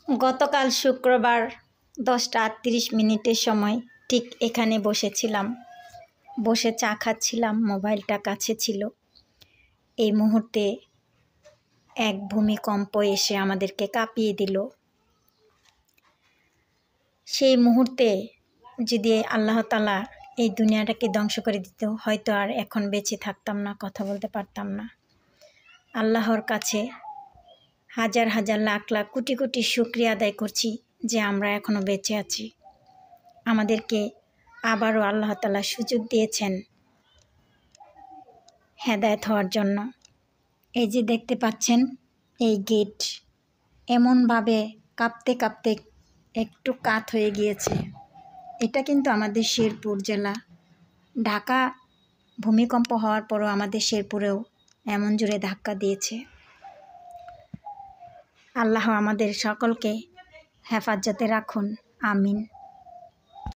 গতকাল শুক্রবার 10টা 38 মিনিটের সময় ঠিক এখানে বসেছিলাম, বসে চা খাচ্ছিলাম, মোবাইলটা কাছে ছিল। এই মুহূর্তে এক ভূমিকম্প এসে আমাদেরকে কাঁপিয়ে দিল। সেই মুহূর্তে যদি আল্লাহ তাআলা এই দুনিয়াটাকে ধ্বংস করে দিত, হয়তো আর এখন বেঁচে থাকতাম না, কথা বলতে পারতাম না। আল্লাহর কাছে হাজার হাজার লাখ লাখ কোটি কোটি শুকরিয়া আদায় করছি যে আমরা এখনো বেঁচে আছি। আমাদেরকে আবারও আল্লাহ তাআলা সুযোগ দিয়েছেন হেদায়েত হওয়ার জন্য। এই যে দেখতে পাচ্ছেন এই গেট এমনভাবে কাঁপতে কাঁপতে একটু কাত হয়ে গিয়েছে। এটা কিন্তু আমাদের শেরপুর জেলা। ঢাকা ভূমিকম্প হওয়ার পরও আমাদের শেরপুরেও এমন জোরে ধাক্কা দিয়েছে। আল্লাহ আমাদের সকলকে হেফাজতে রাখুন, আমিন।